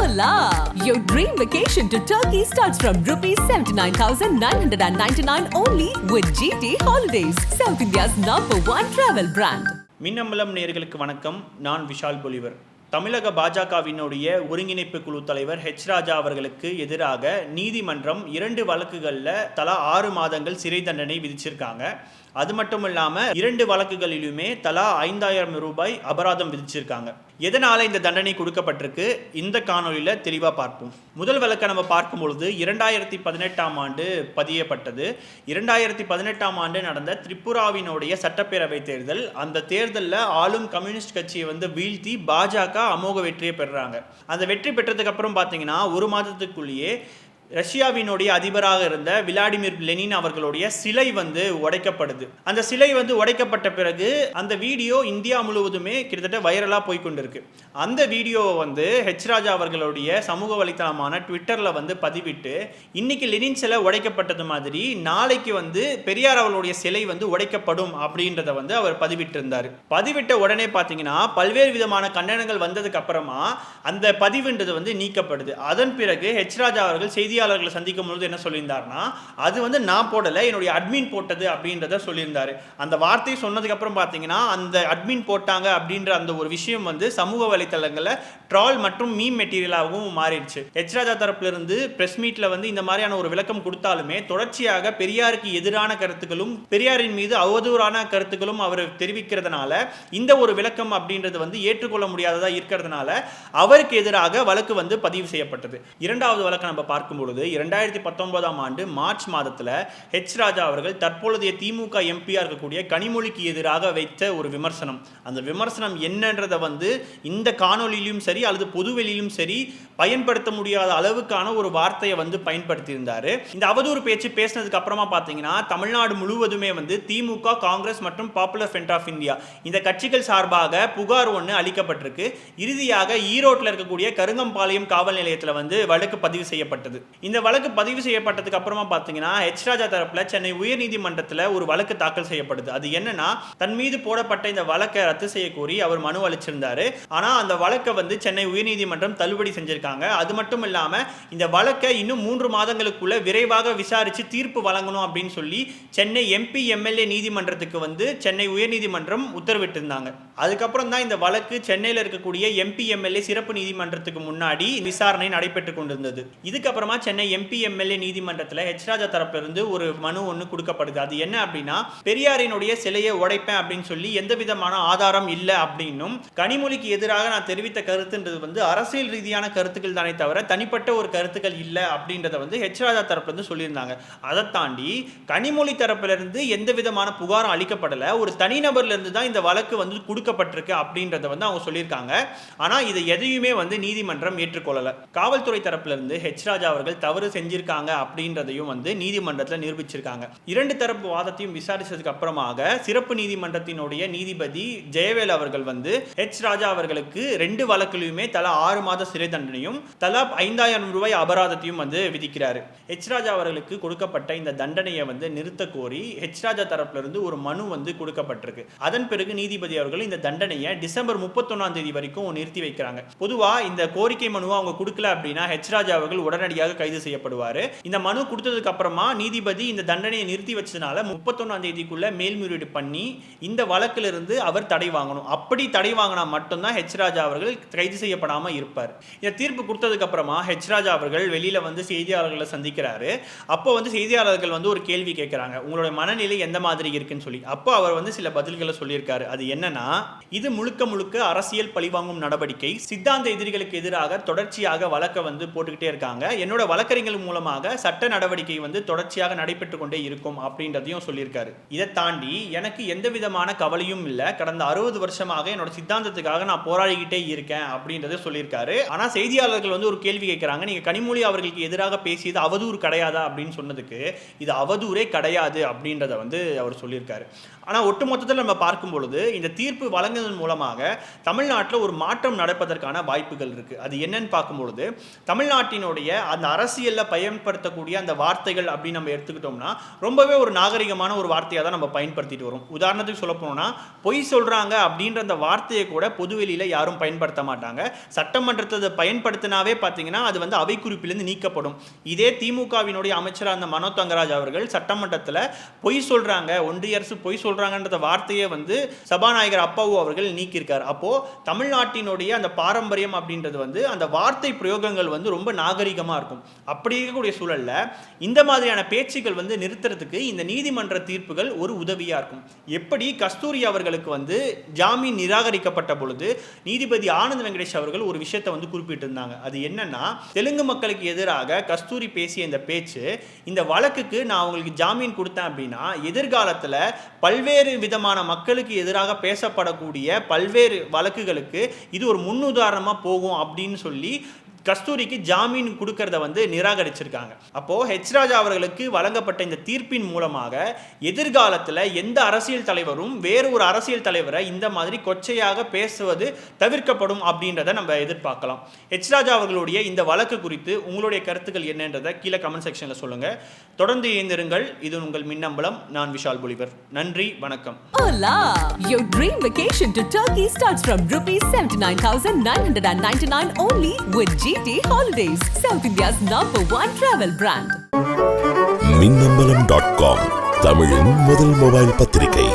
Wonderla! Your dream vacation to Turkey starts from rupees 79,999 only with GT Holidays, South India's #1 travel brand. Minnambalam நேயர்களுக்கு வணக்கம். நான் விஷால் பொலிவர். தமிழக பாஜகவினுடைய ஒருங்கிணைப்பு குழு தலைவர் ராஜா அவர்களுக்கு எதிராக நீதிமன்றம் 2 வழக்குகளில் தலா 6 மாதங்கள் சிறை தண்டனை விதிச்சிருக்காங்க. அது மட்டும் இல்லாமல் 2 வழக்குகளிலுமே தலா 5,000 ரூபாய் அபராதம் விதிச்சிருக்காங்க. எதனால் இந்த தண்டனை கொடுக்கப்பட்டிருக்கு இந்த காணொலியில் தெளிவாக பார்ப்போம். முதல் வழக்கை நம்ம பார்க்கும்பொழுது 2018ஆம் ஆண்டு பதியப்பட்டது. 2018ஆம் ஆண்டு நடந்த திரிபுராவினுடைய சட்டப்பேரவை தேர்தல். அந்த தேர்தலில் ஆளும் கம்யூனிஸ்ட் கட்சியை வீழ்த்தி பாஜக அமோக வெற்றியை பெறுறாங்க. அந்த வெற்றி பெற்றதுக்கு அப்புறம் பார்த்தீங்கன்னா 1 மாதத்துக்குள்ளேயே ரஷ்யாவினுடைய அதிபராக இருந்த விளாடிமிர் லெனின் அவர்களுடைய சிலை உடைக்கப்படுது. அந்த சிலை உடைக்கப்பட்ட பிறகு அந்த வீடியோ இந்தியா முழுவதுமே கிட்டத்தட்ட வைரலாக போய்கொண்டிருக்கு. அந்த வீடியோவை ராஜா அவர்களுடைய சமூக வலைத்தளமான ட்விட்டரில் பதிவிட்டு இன்னைக்கு லெனின் சிலை உடைக்கப்பட்டது மாதிரி நாளைக்கு பெரியார் அவர்களுடைய சிலை உடைக்கப்படும் அப்படின்றத அவர் பதிவிட்டிருந்தார். பதிவிட்ட உடனே பார்த்தீங்கன்னா பல்வேறு விதமான கண்டனங்கள் வந்ததுக்கு அப்புறமா அந்த பதிவுன்றது நீக்கப்படுது. அதன் பிறகு ராஜா அவர்கள் செய்தியாளர்களை சந்திக்கும் பொழுது என்ன சொல்லியிருந்தார்னா, அது நான் போடலை, என்னுடைய அட்மின் போட்டது அப்படின்றத சொல்லியிருந்தாரு. அந்த வார்த்தையை சொன்னதுக்கு அப்புறம் பார்த்தீங்கன்னா அந்த அட்மின் போட்டாங்க அப்படின்ற அந்த ஒரு விஷயம் சமூக வலைத்தளங்களில் ட்ரால் மற்றும் மீம் மெட்டீரியலாகவும் மாறிடுச்சு. ராஜா தரப்பிலிருந்து பிரஸ் மீட்ல இந்த மாதிரியான ஒரு விளக்கம் கொடுத்தாலுமே தொடர்ச்சியாக பெரியாருக்கு எதிரான கருத்துக்களும் பெரியாரின் மீது அவதூறான கருத்துக்களும் அவர் தெரிவிக்கிறதுனால இந்த ஒரு விளக்கம் அப்படின்றது ஏற்றுக்கொள்ள முடியாததா இருக்கிறதுனால அவருக்கு எதிராக வழக்கு பதிவு செய்யப்பட்டது. இரண்டாவது வழக்கு நம்ம பார்க்கும்போது 2019ஆம் ஆண்டு மார்ச் மாதத்தில் ராஜா அவர்கள் தற்பொழுதைய திமுக எம்பியா இருக்கக்கூடிய கனிமொழிக்கு எதிராக வைத்த ஒரு விமர்சனம். அந்த விமர்சனம் என்னன்றத இந்த காணொலியிலும் சரி அல்லது பொதுவெளியிலும் சரி பயன்படுத்த முடியாத அளவுக்கான ஒரு வார்த்தையை பயன்படுத்தியிருந்தார். இந்த அவதூறு பேச்சு பேசினதுக்கு அப்புறமா பார்த்தீங்கன்னா தமிழ்நாடு முழுவதுமே திமுக, காங்கிரஸ் மற்றும் பாப்புலர் ஃப்ரண்ட் ஆஃப் இந்தியா இந்த கட்சிகள் சார்பாக புகார் ஒன்று அளிக்கப்பட்டிருக்கு. இறுதியாக ஈரோட்டில் இருக்கக்கூடிய கருங்கம்பாளையம் காவல் நிலையத்தில் வழக்கு பதிவு செய்யப்பட்டது. இந்த வழக்கு பதிவு செய்யப்பட்டதுக்கு அப்புறமா பார்த்தீங்கன்னா ராஜா தரப்புல சென்னை உயர்நீதிமன்றத்தில் ஒரு வழக்கு தாக்கல் செய்யப்படுது. அது என்னன்னா, தன் மீது போடப்பட்ட இந்த வழக்கை ரத்து செய்ய கோரி அவர் மனு அளிச்சிருந்தாரு. ஆனா அந்த வழக்கை சென்னை உயர்நீதிமன்றம் தள்ளுபடி செஞ்சிருக்காங்க. அது மட்டும் இல்லாம இந்த வழக்கை இன்னும் 3 மாதங்களுக்குள்ள விரைவாக விசாரிச்சு தீர்ப்பு வழங்கணும் அப்படின்னு சொல்லி சென்னை எம்பி எம்எல்ஏ நீதிமன்றத்துக்கு சென்னை உயர்நீதிமன்றம் உத்தரவிட்டிருந்தாங்க. அதுக்கப்புறம் தான் இந்த வழக்கு சென்னையில் இருக்கக்கூடிய எம்பி எம்எல்ஏ சிறப்பு நீதிமன்றத்துக்கு முன்னாடி விசாரணை நடைபெற்றுக் கொண்டிருந்தது. இதுக்கப்புறமா சென்னை எம்பி எம்எல்ஏ நீதிமன்றத்தில் ராஜா தரப்பிலிருந்து ஒரு மனு ஒன்று கொடுக்கப்படுது. அது என்ன அப்படின்னா, பெரியாரினுடைய சிலையை உடைப்பேன் அப்படின்னு சொல்லி எந்த விதமான ஆதாரம் இல்லை அப்படின்னும், கனிமொழிக்கு எதிராக நான் தெரிவித்த கருத்துன்றது அரசியல் ரீதியான கருத்துக்கள் தானே தவிர தனிப்பட்ட ஒரு கருத்துக்கள் இல்லை அப்படின்றத ராஜா தரப்பிலிருந்து சொல்லியிருந்தாங்க. அதை தாண்டி கனிமொழி தரப்பிலிருந்து எந்த விதமான புகாரும் அளிக்கப்படலை, ஒரு தனிநபர்ல இருந்து தான் இந்த வழக்கு கொடுக்கப்பட்டிருக்கு அப்படின்றத அவங்க சொல்லியிருக்காங்க. ஆனால் இதை எதையுமே நீதிமன்றம் ஏற்றுக்கொள்ளல. காவல்துறை தரப்பிலிருந்து ராஜா அவர்கள் தவறு செஞ்சிருக்காங்க அப்படின்றதையும் நீதிமன்றத்தில் நிரூபிச்சிருக்காங்க. 2 தரப்பு வாதத்தையும் விசாரிச்சதுக்கு அப்புறமாக சிறப்பு நீதிமன்றத்தினுடைய நீதிபதி ஜெயவேல் அவர்கள் ராஜா அவர்களுக்கு 2 வழக்கிலுமே தலா 6 மாத சிறை தண்டனையும் தலா 5,000 ரூபாய் அபராதத்தையும் விதிக்கிறாரு. ராஜா அவர்களுக்கு கொடுக்கப்பட்ட இந்த தண்டனையை நிறுத்த கோரி ராஜா தரப்பிலிருந்து ஒரு மனு கொடுக்கப்பட்டிருக்கு. அதன் பிறகு நீதிபதி அவர்கள் இந்த தண்டனையை டிசம்பர் 31ஆம் தேதி வரைக்கும் நிறுத்தி வைக்கிறாங்க. பொதுவா இந்த கோரிக்கை மனுவை அவங்க கொடுக்கல அப்படின்னா ராஜா அவர்கள் உடனடியாக கைது செய்யப்படுவார். இந்த மனு கொடுத்ததுக்கு அப்புறமா நீதிபதி இந்த தண்டனையை நிறுத்தி வச்சதுனால 31ஆம் தேதிக்குள்ள மேல்முறையீடு பண்ணி இந்த வழக்கிலிருந்து அவர் தடை வாங்கணும். அப்படி தடை வாங்கினா மட்டும்தான் ராஜா அவர்கள் கைது செய்யப்படாம இருப்பார். இந்த தீர்ப்பு கொடுத்ததுக்கு அப்புறமா ராஜா அவர்கள் வெளியில செய்தியாளர்களை சந்திக்கிறாரு. அப்போ செய்தியாளர்கள் ஒரு கேள்வி கேட்கிறாங்க, உங்களுடைய மனநிலை எந்த மாதிரி இருக்குன்னு சொல்லி. அப்போ அவர் சில பதில்களை சொல்லியிருக்காரு. அது என்னன்னா, இது முழுக்க முழுக்க அரசியல் பழிவாங்கும் நடவடிக்கை. சித்தாந்த எதிரிகளுக்கு எதிராக தொடர்ச்சியாக வழக்க போட்டுக்கிட்டே இருக்காங்க. என்னோட வழக்கறிஞர்கள் மூலமாக சட்ட நடவடிக்கை தொடர்ச்சியாக நடைபெற்றுக் கொண்டே இருக்கும் அப்படின்றதையும் சொல்லியிருக்காரு. இதை தாண்டி எனக்கு எந்த விதமான கவலையும் இல்லை, கடந்த 60 வருஷமாக என்னோட சித்தாந்தத்துக்காக நான் போராடிக்கிட்டே இருக்கேன் அப்படின்றத சொல்லியிருக்காரு. ஆனா செய்தியாளர்கள் ஒரு கேள்வி கேட்கிறாங்க, நீங்க கனிமொழி அவர்களுக்கு எதிராக பேசியது அவதூறு கிடையாதா அப்படின்னு சொன்னதுக்கு இது அவதூறே கிடையாது அப்படின்றத அவர் சொல்லியிருக்காரு. ஆனா ஒட்டுமொத்தத்தில் நம்ம பார்க்கும் பொழுது இந்த தீர்ப்பு வழங்குவதன் மூலமாக தமிழ்நாட்டில் ஒரு மாற்றம் நடப்பதற்கான வாய்ப்புகள் இருக்குது. அது என்னன்னு பார்க்கும்பொழுது தமிழ்நாட்டினுடைய அந்த அரசியலில் பயன்படுத்தக்கூடிய அந்த வார்த்தைகள் அப்படின்னு நம்ம எடுத்துக்கிட்டோம்னா ரொம்பவே ஒரு நாகரிகமான ஒரு வார்த்தையாக தான் நம்ம பயன்படுத்திட்டு வரோம். உதாரணத்துக்கு சொல்ல போனோம்னா பொய் சொல்கிறாங்க அப்படின்ற அந்த வார்த்தையை கூட பொதுவெளியில் யாரும் பயன்படுத்த மாட்டாங்க. சட்டமன்றத்தை பயன்படுத்தினாவே பார்த்தீங்கன்னா அது வந்து அவை குறிப்பிலிருந்து நீக்கப்படும். இதே திமுகவினுடைய அமைச்சராக அந்த மனோ தங்கராஜ் அவர்கள் சட்டமன்றத்தில் பொய் சொல்கிறாங்க, ஒன்றிய அரசு பொய் சொல்கிறாங்கன்ற வார்த்தையை வந்து சபாநாயகர் அப்பாவு அவர்கள் நீக்கியிருக்கார். அப்போது தமிழ்நாட்டினுடைய அந்த பாரம்பரியம் அப்படின்றது வந்து அந்த வார்த்தை பிரயோகங்கள் வந்து ரொம்ப நாகரிகமாக இருக்கும். அப்படி இருக்கக்கூடிய சூழலில் இந்த மாதிரியான பேச்சுக்கள் வந்து நிறுத்துறதுக்கு இந்த நீதிமன்ற தீர்ப்புகள் ஒரு உதவியாக இருக்கும். எப்படி கஸ்தூரி அவர்களுக்கு வந்து ஜாமீன் நிராகரிக்கப்பட்ட பொழுது நீதிபதி ஆனந்த் வெங்கடேஷ் அவர்கள் ஒரு விஷயத்தை வந்து குறிப்பிட்டிருந்தாங்க. அது என்னன்னா, தெலுங்கு மக்களுக்கு எதிராக கஸ்தூரி பேசிய இந்த பேச்சு, இந்த வழக்குக்கு நான் அவங்களுக்கு ஜாமீன் கொடுத்தேன் அப்படின்னா எதிர்காலத்தில் பல்வேறு விதமான மக்களுக்கு எதிராக பேசப்படக்கூடிய பல்வேறு வழக்குகளுக்கு இது ஒரு முன்னுதாரணமாக போகும் அப்படின்னு சொல்லி கஸ்தூரிக்கு ஜாமீன் கொடுக்கறத வந்து நிராகரிச்சிருக்காங்க. அப்போ ஹெச் ராஜா அவர்களுக்கு வழங்கப்பட்ட இந்த தீர்ப்பின் மூலமாக எதிர்காலத்தில் எந்த அரசியல் தலைவரும் வேறு ஒரு அரசியல் தலைவரை இந்த மாதிரி கொச்சையாக பேசுவது தவிர்க்கப்படும் அப்படின்றத நம்ம எதிர்பார்க்கலாம். ஹெச் ராஜா அவர்களுடைய இந்த வழக்கு குறித்து உங்களுடைய கருத்துக்கள் என்னன்றதை கீழே கமெண்ட் செக்ஷனில் சொல்லுங்க. தொடர்ந்து இணைந்திருங்கள். இது உங்கள் மின்னம்பலம். நான் விஷால் பொலிவர். நன்றி, வணக்கம். Hola! Your dream vacation to Turkey starts from ₹79,999 only with GT Holidays, South India's #1 travel brand. மின்னம்பலம்.com தமிழின் முதல் மொபைல் பத்திரிகை.